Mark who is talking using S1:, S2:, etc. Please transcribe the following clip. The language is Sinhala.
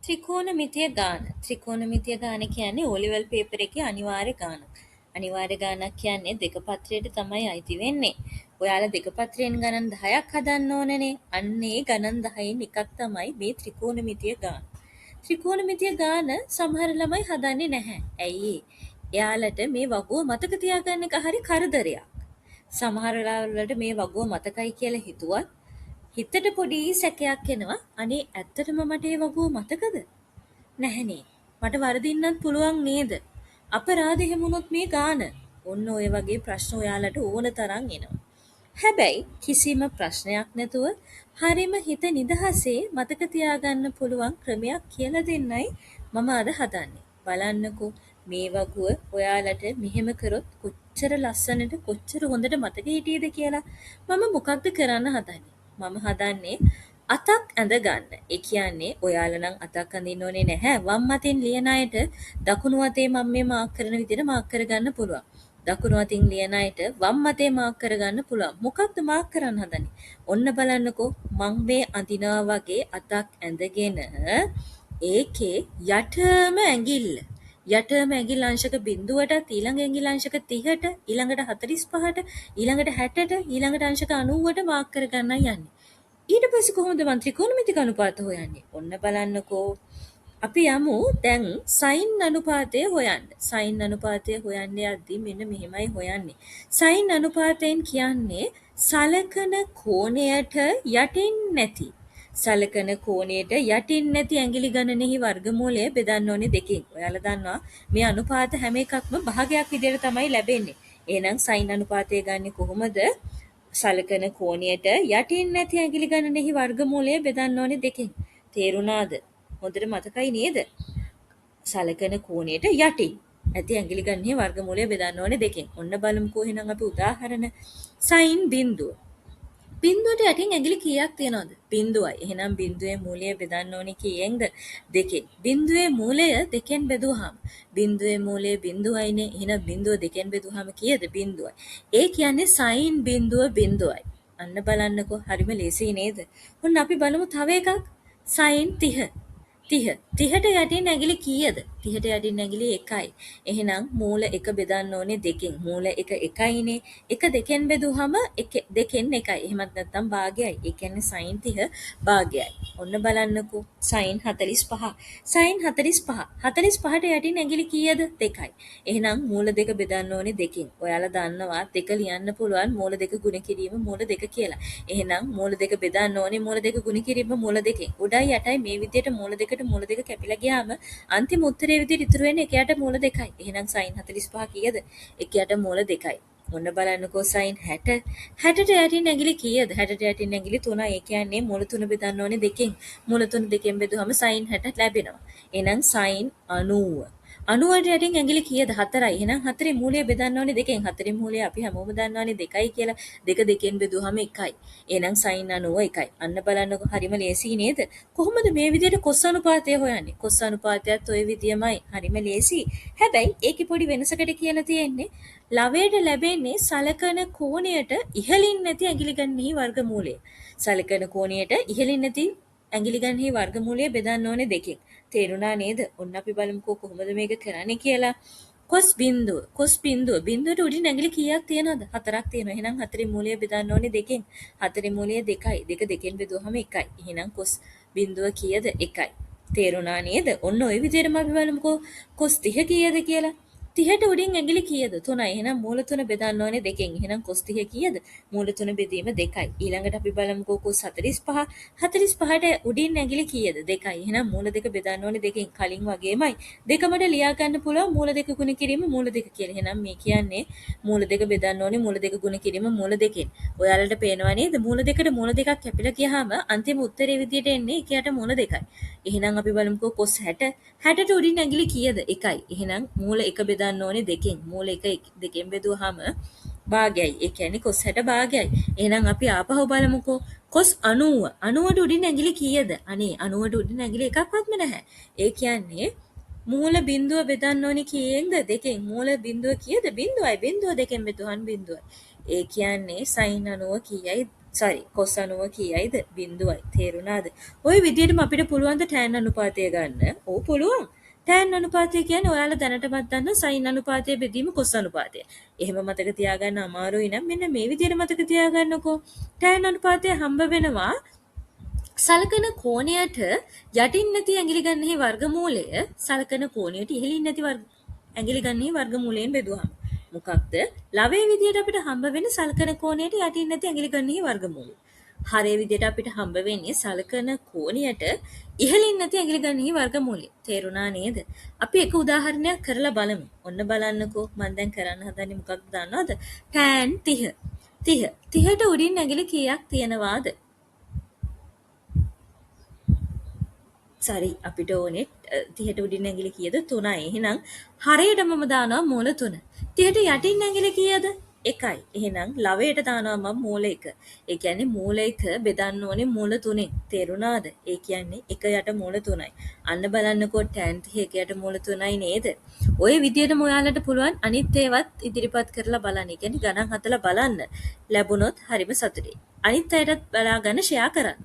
S1: ත්‍රිකෝණමිතිය ගාන. ත්‍රිකෝණමිතිය ගාන කියන්නේ O level paper එකේ අනිවාර්ය ගානක්. අනිවාර්ය ගානක් කියන්නේ දෙක පත්‍රයට තමයි අයිති වෙන්නේ. ඔයාලා දෙක පත්‍රයෙන් ගණන් 10ක් හදන්න ඕනනේ. අන්න ඒ ගණන් 10න් එකක් තමයි මේ ත්‍රිකෝණමිතිය ගාන. ත්‍රිකෝණමිතිය ගාන සමහර ළමයි හදන්නේ නැහැ. ඇයි එයාලට මේ වගුව මතක තියාගන්න එක හරි කරදරයක්. සමහර වෙලාවලට මේ වගුව මතකයි කියලා හිතුවත් හිතට පොඩි සැකයක් එනවා. අනේ ඇත්තටම මට ඒ වගුව මතකද? නැහැනේ. මට වරදින්නත් පුළුවන් නේද? අපරාධ එහෙම වුණොත් මේ ගාන. ඔන්න ඔය වගේ ප්‍රශ්න ඔයාලට ඕන තරම් එනවා. හැබැයි කිසිම ප්‍රශ්නයක් නැතුව හරිම හිත නිදහසේ මතක තියාගන්න පුළුවන් ක්‍රමයක් කියලා දෙන්නයි මම අද හදන්නේ. බලන්නකෝ මේ වගුව ඔයාලට මෙහෙම කරොත් කොච්චර ලස්සනට කොච්චර හොඳට මතක හිටියේද කියලා. මම මොකක්ද කරන්න හදන්නේ? මම හදන්නේ අතක් ඇඳ ගන්න. ඒ කියන්නේ ඔයාලා නම් අතක් අඳින්න ඕනේ නැහැ. වම් අතින් ලියන අයට දකුණු අතේ මම මේ මාක් කරන විදිහට මාක් කරගන්න පුළුවන්. දකුණු අතින් ලියන අයට වම් අතේ මාක් කරගන්න පුළුවන්. මොකක්ද මාක් කරන්න හදන්නේ? ඔන්න බලන්නකෝ මම මේ අඳිනවා වගේ අතක් ඇඳගෙන ඒකේ යටම ඇඟිල්ල ඇඟිල්ල අංශක 0ටත් ඊළඟ ඇඟිල්ල අංශක 30ට ඊළඟට 45ට ඊළඟට 60ට ඊළඟට අංශක 90ට මාක් කරගන්නයි යන්නේ. ඊට පස්සේ කොහොමද මම ත්‍රිකෝණමිතික අනුපාත හොයන්නේ? ඔන්න බලන්නකෝ. අපි යමු දැන් සයින් අනුපාතය හොයන්න. සයින් අනුපාතය හොයන්න යද්දී මෙන්න මෙහෙමයි හොයන්නේ. සයින් අනුපාතයෙන් කියන්නේ සලකන කෝණයට යටින් නැති. සලකන කෝණයට යටින් නැති ඇඟිලි ගණනෙහි වර්ගමූලය බෙදන්න ඕනේ දෙකෙන්. ඔයාලා දන්නවා මේ අනුපාත හැම එකක්ම භාගයක් විදිහට තමයි ලැබෙන්නේ. එහෙනම් සයින් අනුපාතය ගන්නෙ කොහොමද? සලකන කෝණයට යටින් නැති ඇඟිලි ගණනෙහි වර්ගමූලය බෙදන්න ඕනේ දෙකෙන්. තේරුණාද? හොඳට මතකයි නේද? සලකන කෝණයට යටින් ඇති ඇඟිලි ගණනෙහි වර්ගමූලය බෙදන්න ඕනේ දෙකෙන්. ඔන්න බලමුකෝ එහෙනම් අපි උදාහරණ සයින් බිඳුව. බිඳුවට යටින් ඇඟිලි කීයක් තියනවද? බිඳුවයි. එහෙනම් බිඳුවේ මූලය බෙදන්න ඕනේ කීයෙන්ද? දෙකෙන්. බිඳුවේ මූලය දෙකෙන් බෙදුවාම බිඳුවේ මූලය බිඳුවයිනේ. එහෙනම් බිඳුව දෙකෙන් බෙදුවාම කීයද? බිඳුවයි. ඒ කියන්නේ සයින් බිඳුව බිඳුවයි. අන්න බලන්නකෝ හරිම ලේසියි නේද? ඔන්න අපි බලමු තව එකක්. සයින් 30. 30ට යටින් ඇඟිලි කීයද? 30ට යටින් ඇඟිලි 1යි. එහෙනම් මූල 1 බෙදන්න ඕනේ දෙකෙන්. මූල 1 1යිනේ. 1 දෙකෙන් බෙදුවහම 1 දෙකෙන් 1යි. එහෙමත් නැත්නම් භාගයයි. ඒ කියන්නේ sin 30 භාගයයි. ඔන්න බලන්නකෝ. sin 45. sin 45. 45ට යටින් ඇඟිලි කීයද? 2යි. එහෙනම් මූල 2 බෙදන්න ඕනේ දෙකෙන්. ඔයාලා දන්නවා 2 ලියන්න පුළුවන් මූල 2 ගුණ කිරීම මූල 2 කියලා. එහෙනම් මූල 2 බෙදන්න ඕනේ මූල 2 ගුණ කිරීම මූල 2කින්. උඩයි යටයි මේ විදිහට මූල 2ට මූල 2 කැපිලා ගියාම අන්තිම උත්තරේ විදිහට ඉතුරු වෙන්නේ 1යට මූල 2යි. එහෙනම් sin 45 කීයද? 1යට මූල 2යි. ඔන්න බලන්නකෝ sin 60. 60ට යටින් ඇඟිලි කීයද? 60ට යටින් ඇඟිලි 3යි. ඒ කියන්නේ මූල 3 බෙදන්න ඕනේ දෙකෙන්. මූල 3 දෙකෙන් බෙදුවම sin 60 ලැබෙනවා. එහෙනම් sin 90. 90ට යටින් ඇඟිලි කීයද? 4යි. එහෙනම් 4 මූලය බෙදන්න ඕනේ දෙකෙන්. 4 මූලය අපි හැමෝම දන්නවනේ 2යි කියලා. 2 දෙකෙන් බෙදුවහම 1යි. එහෙනම් sin 90 1යි. අන්න බලන්නකෝ හරිම ලේසි නේද? කොහොමද මේ විදිහට cos අනුපාතය හොයන්නේ? cos අනුපාතයත් ওই විදියමයි. හරිම ලේසි. හැබැයි ඒකේ පොඩි වෙනසකට කියලා තියෙන්නේ ලවයට ලැබෙන්නේ සලකන කෝණයට ඉහළින් නැති ඇඟිලි ගන්නෙහි වර්ගමූලය. සලකන කෝණයට ඉහළින් නැති ඇඟිලි ගන්නෙහි වර්ගමූලය බෙදන්න ඕනේ දෙකෙන්. තේරුණා නේද? ඔන්න අපි බලමුකෝ කොහොමද මේක කරන්නේ කියලා. cos බිඳුව. cos බිඳුව. බිඳුවට උඩින් ඇඟිලි කීයක් තියෙනවද? 4ක් තියෙනවා. එහෙනම් 4 මූලය බෙදන්න ඕනේ දෙකෙන්. 4 මූලය 2යි. 2 දෙකෙන් බෙදුවහම 1යි. එහෙනම් cos බිඳුව කීයද? 1යි. තේරුණා නේද? ඔන්න ওই විදිහටම අපි බලමුකෝ cos 30 කීයද කියලා. 30ට උඩින් ඇඟිලි කීයද? 3යි. එහෙනම් මූල 3 බෙදන්න ඕනේ දෙකෙන්. එහෙනම් cos 30 කීයද? මූල 3 බෙදීම 2යි. ඊළඟට අපි බලමුකෝ cos 45. 45ට උඩින් ඇඟිලි කීයද? 2යි. එහෙනම් මූල 2 බෙදන්න ඕනේ දෙකෙන්. කලින් වගේමයි. දෙකමඩ ලියා ගන්න පුළුවන් මූල 2 ගුණ කිරීම මූල 2 කියලා. එහෙනම් මේ කියන්නේ මූල 2 බෙදන්න ඕනේ මූල 2 ගුණ කිරීම මූල 2කින්. ඔයාලට පේනවා නේද? මූල 2ට මූල 2ක් කැපිලා ගියාම අන්තිම උත්තරේ විදියට එන්නේ 1යට මූල 2යි. එහෙනම් අපි බලමුකෝ cos 60. 60ට උඩින් ඇඟිලි කීයද? 1යි. එහෙනම් මූල 1 බෙදන්න ඕනේ දෙකෙන්. මූල 1 දෙකෙන් බෙදුවාම භාගයයි. ඒ කියන්නේ cos 60 භාගයයි. එහෙනම් අපි ආපහු බලමුකෝ. cos 90. 90ට උඩින් ඇඟිලි කීයද? අනේ 90ට උඩින් ඇඟිලි එකක්වත්ම නැහැ. ඒ කියන්නේ මූල බිඳුව බෙදන්න ඕනේ කීයෙන්ද? දෙකෙන්. මූල බිඳුව කීයද? බිඳුවයි. බිඳුව දෙකෙන් බෙදුවහන් බිඳුවයි. ඒ කියන්නේ sin 90 කීයයි? සරි කොස් අනුව කියයිද බිඳුවයි තේරුණාද ඔය විදිහටම අපිට පුළුවන් ද tan අනුපාතය ගන්න ඕ පුළුවන් tan අනුපාතය කියන්නේ ඔයාලා දැනටමත් දන්න sin අනුපාතය බෙදීම cos අනුපාතය එහෙම මතක තියාගන්න අමාරුයි නම් මෙන්න මේ විදිහට මතක තියාගන්නකෝ tan අනුපාතය හම්බ වෙනවා සලකන කෝණයට යටින් නැති ඇඟිලි ගන්නෙහි වර්ගමූලය සලකන කෝණයට ඉහළින් නැති ඇඟිලි ගන්නෙහි වර්ගමූලයෙන් බෙදුවහම මොකක්ද ලවයේ විදියට අපිට හම්බ වෙන සලකන කෝණයට යටින් නැති ඇඟිලි ගන්නෙහි වර්ගමූලය. හරේ විදියට අපිට හම්බ වෙන්නේ සලකන කෝණයට ඉහළින් නැති ඇඟිලි ගන්නෙහි වර්ගමූලය. තේරුණා නේද? අපි එක උදාහරණයක් කරලා බලමු. ඔන්න බලන්නකෝ මම දැන් කරන්න හදන්නේ මොකක්ද දන්නවද? tan 30. 30ට උඩින් ඇඟිලි කීයක් තියනවාද? සරි අපිට ඕනේ 30ට උඩින් ඇඟිලි කීයද 3යි. එහෙනම් හරයටම මම දානවා මූල 3. 30ට යටින් ඇඟිලි කීයද? 1යි. එහෙනම් ලවයට දානවා මම මූල 1. ඒ කියන්නේ මූල 1 බෙදන්න ඕනේ මූල 3ෙන්. තේරුණාද? ඒ කියන්නේ 1 යට මූල 3යි. අන්න බලන්නකෝ tan 30 1 යට මූල 3යි නේද? ඔය විදියටම ඔයාලට පුළුවන් අනිත් ඒවත් ඉදිරිපත් කරලා බලන්න. ඒ කියන්නේ ගණන් හදලා බලන්න. ලැබුණොත් හරිම සතුටුයි. අනිත් අයටත් බලා ගන්න ෂෙයා කරන්න.